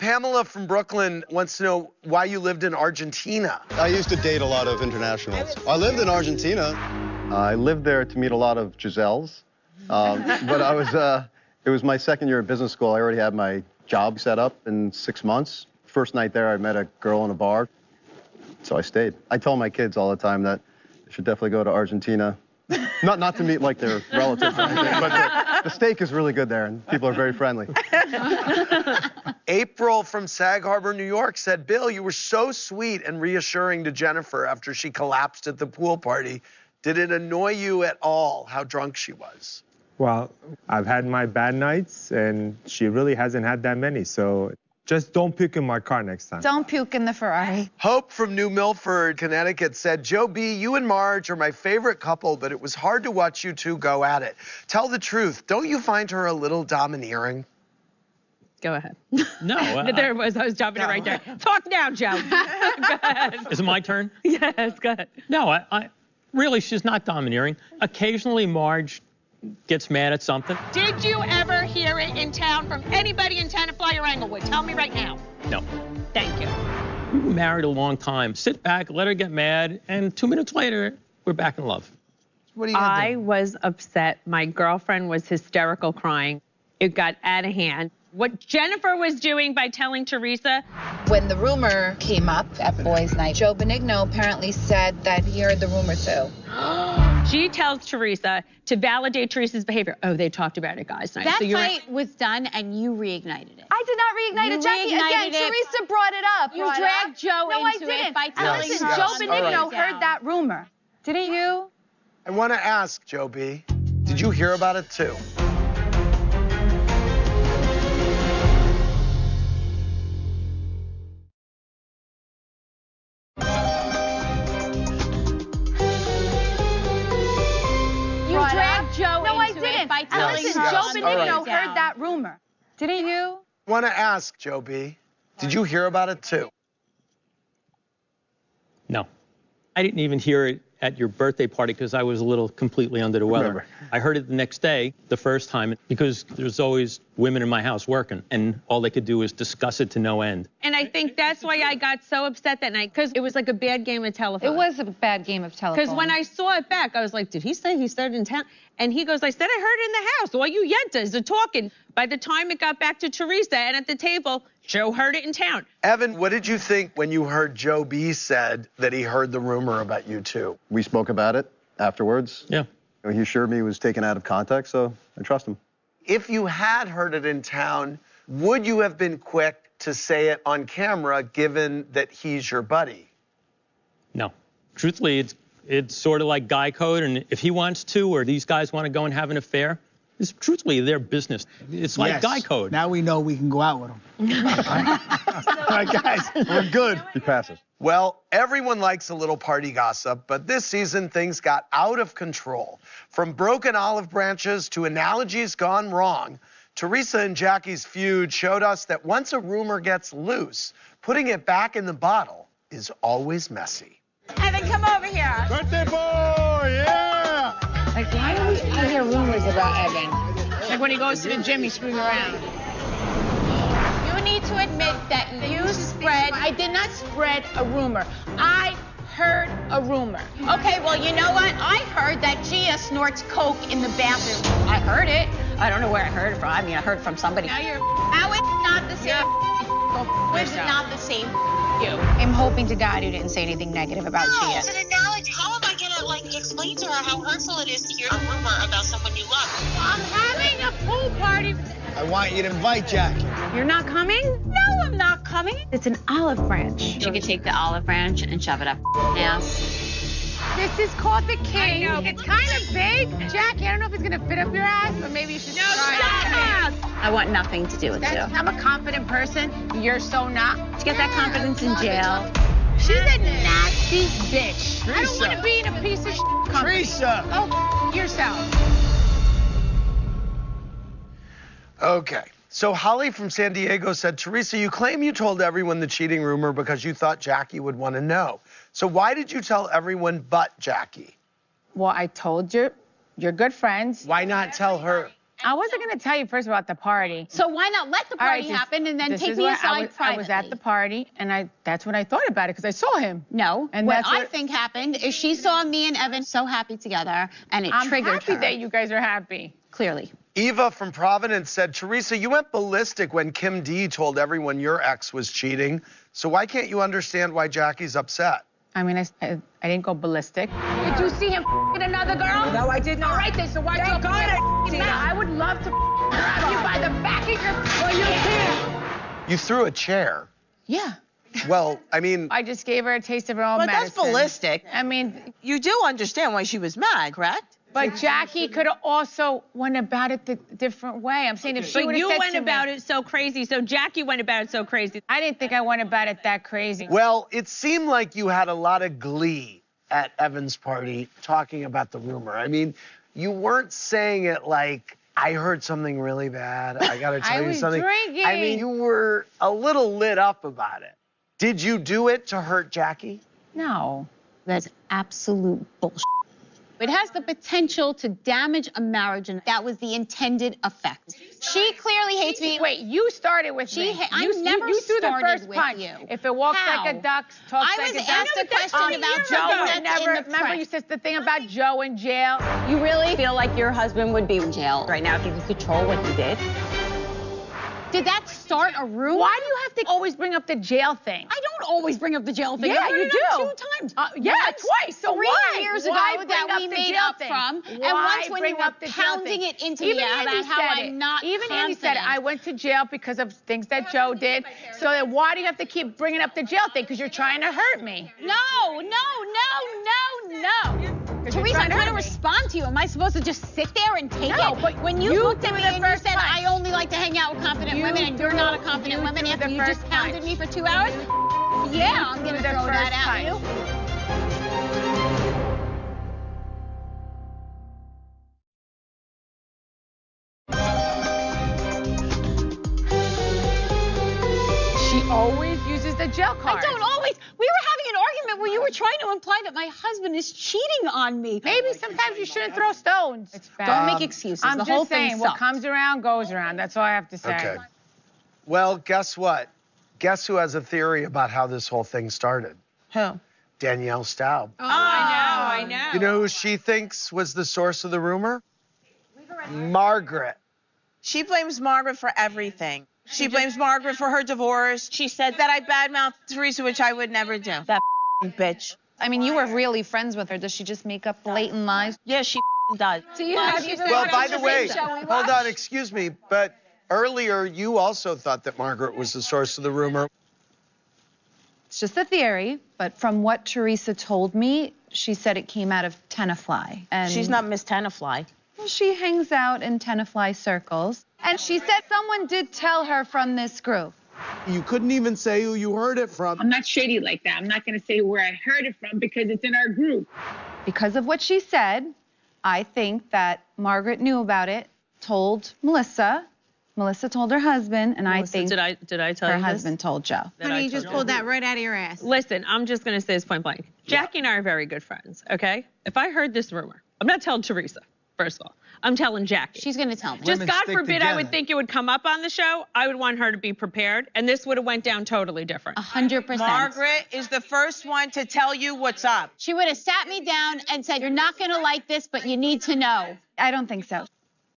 Pamela from Brooklyn wants to know why you lived in Argentina. I used to date a lot of internationals. I lived in Argentina. I lived there to meet a lot of Giselles. But it was my second year of business school. I already had my job set up in 6 months. First night there, I met a girl in a bar, so I stayed. I tell my kids all the time that they should definitely go to Argentina. Not to meet like their relatives or anything, but the steak is really good there, and people are very friendly. April from Sag Harbor, New York said, Bill, you were so sweet and reassuring to Jennifer after she collapsed at the pool party. Did it annoy you at all how drunk she was? Well, I've had my bad nights, and she really hasn't had that many, so just don't puke in my car next time. Don't puke in the Ferrari. Hope from New Milford, Connecticut said, Joe B., you and Marge are my favorite couple, but it was hard to watch you two go at it. Tell the truth, don't you find her a little domineering? Go ahead. No. There it was. I was jumping it right there. Talk now, Joe. Go ahead. Is it my turn? Yes, go ahead. No, I really, she's not domineering. Occasionally, Marge gets mad at something. Did you ever hear it in town from anybody in Tenafly or Englewood? Tell me right now. No. Thank you. We were married a long time. Sit back, let her get mad, and 2 minutes later, we're back in love. What are you gonna I do? was upset. My girlfriend was hysterical crying. It got out of hand. What Jennifer was doing by telling Teresa. When the rumor came up at boys' night, Joe Benigno apparently said that he heard the rumor too. She tells Teresa to validate Teresa's behavior. Oh, they talked about it, guys. Night. That So you're fight was done, and you reignited it. I did not reignite it, Jackie. Again, Teresa brought it up. You dragged Joe No, I into didn't. it by And telling listen, her. Joe Benigno All heard that rumor. Didn't you? I want to ask, Joe B., did you hear about it too? You dragged Joe No, I into didn't. it by And telling listen, her. Joe on the Benigno way down. heard that rumor. Didn't you? I want to ask, Joe B., did you hear about it too? No. I didn't even hear it at your birthday party because I was a little completely under the weather. Remember. I heard it the next day, the first time, because there's always women in my house working, and all they could do is discuss it to no end. And I think that's why I got so upset that night, because it was like a bad game of telephone. It was a bad game of telephone. Because when I saw it back, I was like, did he say he said it in town? And he goes, I said I heard it in the house. All you yentas are talking. By the time it got back to Teresa and at the table, Joe heard it in town. Evan, what did you think when you heard Joe B. said that he heard the rumor about you two? We spoke about it afterwards. Yeah. He assured me it was taken out of context, so I trust him. If you had heard it in town, would you have been quick to say it on camera, given that he's your buddy? No. Truthfully, it's sort of like guy code, and if he wants to, or these guys want to go and have an affair, it's truthfully their business. It's like guy code. Now we know we can go out with him. All right, guys, we're good. He passes. Well, everyone likes a little party gossip, but this season things got out of control. From broken olive branches to analogies gone wrong, Teresa and Jackie's feud showed us that once a rumor gets loose, putting it back in the bottle is always messy. Evan, come over here. Birthday boy, yeah! Like, why do we hear rumors about Evan? Like when he goes to the gym, he's screwing around. You need to admit that you spread. I did not spread a rumor. I heard a rumor. Okay, well, you know what? I heard that Gia snorts coke in the bathroom. I heard it. I don't know where I heard it from. I mean, I heard it from somebody. Now it's not the same. It's not the same. You. I'm hoping to God you didn't say anything negative about Gia. It's an analogy. How am I gonna explain to her how hurtful it is to hear a rumor about someone you love? I'm having a pool party. I want you to invite Jackie. You're not coming? No, I'm not coming. It's an olive branch. She could take the olive branch and shove it up ass. This is called the King. It's kind of big. Jackie, I don't know if it's gonna fit up your ass, but maybe you should try it. I want nothing to do with you. I'm a confident person. You're so not. To get that confidence in jail. She's a nasty bitch. I don't Teresa. want to be in a piece of company. Teresa! Oh, yourself. Okay. So Holly from San Diego said, Teresa, you claim you told everyone the cheating rumor because you thought Jackie would want to know. So why did you tell everyone but Jackie? Well, I told you, you're good friends. Why not tell her? I wasn't going to tell you first about the party. So why not let the party happen and then take me aside privately? I was at the party, and that's when I thought about it, because I saw him. No. And what I think happened is she saw me and Evan so happy together, and it triggered her. I'm happy that you guys are happy. Clearly. Eva from Providence said, Teresa, you went ballistic when Kim D told everyone your ex was cheating. So why can't you understand why Jackie's upset? I mean, I didn't go ballistic. Did you see him with another girl? No, I did not. All right, then, so why'd you open your mouth? I would love to grab you by the back of your... Well, you can't. You threw a chair. Yeah. Well, I mean... I just gave her a taste of her own medicine. But that's ballistic. I mean... You do understand why she was mad, correct? But Jackie could have also went about it the different way. I'm saying if she would have said But you went to about me, it so crazy, so Jackie went about it so crazy. I didn't think I went about it that crazy. Well, it seemed like you had a lot of glee at Evan's party talking about the rumor. I mean, you weren't saying it like, I heard something really bad. I got to tell you something. I was drinking. I mean, you were a little lit up about it. Did you do it to hurt Jackie? No. That's absolute bullshit. It has the potential to damage a marriage, and that was the intended effect. She clearly hates me. Wait, you started with me. I never you threw the started first with punch. you. If it walks like a duck, talks like a duck. I was asked a question about Joe. Joe. Remember you said the thing about Joe in jail? You really feel like your husband would be in jail right now if you could control what he did? Did that start a rumor? Why do you have to always bring up the jail thing? I don't always bring up the jail thing. Yeah, I brought you it do. up 2 times. Yeah, twice. So 3 why? years Why ago bring that up we the made jail up thing? from, Why and once when you bring were up the jail pounding thing? it into Even me Andy about how said it. I'm not Even Andy said confident. I went to jail because of things that Joe did. So then why do you have to keep bringing up the jail thing? Because you're trying to hurt me. No. Teresa, I'm trying to respond to you. Am I supposed to just sit there and take No, it? but When you you looked at threw me the and you first said, punch. I only like to hang out with confident You women, and you're not a threw- confident you woman threw after the you just first pounded punch. me for 2 hours? Yeah, I'm going to the throw that first at punch. you. She always uses the jail card. I don't always. We were having an argument where you were trying to imply that my husband is cheating on me. Maybe sometimes you shouldn't throw stones. It's bad. Don't make excuses. I'm The just whole saying, thing what sucked. comes around goes around. That's all I have to say. Okay. Well, guess what? Guess who has a theory about how this whole thing started? Who? Danielle Staub. Oh, I know. You know who she thinks was the source of the rumor? Margaret. She blames Margaret for everything. She blames Margaret for her divorce. She said that I badmouthed Teresa, which I would never do. That bitch. I mean, you were really friends with her. Does she just make up blatant lies? Yeah, she does. Well, by the way, hold on, excuse me, but earlier you also thought that Margaret was the source of the rumor. It's just a theory, but from what Teresa told me, she said it came out of Tenafly. And She's not Miss Tenafly. she hangs out in Tenafly circles. And she said someone did tell her from this group. You couldn't even say who you heard it from. I'm not shady like that. I'm not going to say where I heard it from because it's in our group. Because of what she said, I think that Margaret knew about it, told Melissa. Melissa told her husband, and I think Did I tell her you this? husband told Joe. Honey, you just pulled that right out of your ass. Listen, I'm just going to say this point blank. Jackie and I are very good friends, okay? If I heard this rumor, I'm not telling Teresa, first of all. I'm telling Jackie. She's going to tell me. Just God forbid I would think it would come up on the show. I would want her to be prepared, and this would have went down totally different. 100%. Margaret is the first one to tell you what's up. She would have sat me down and said, you're not going to like this, but you need to know. I don't think so.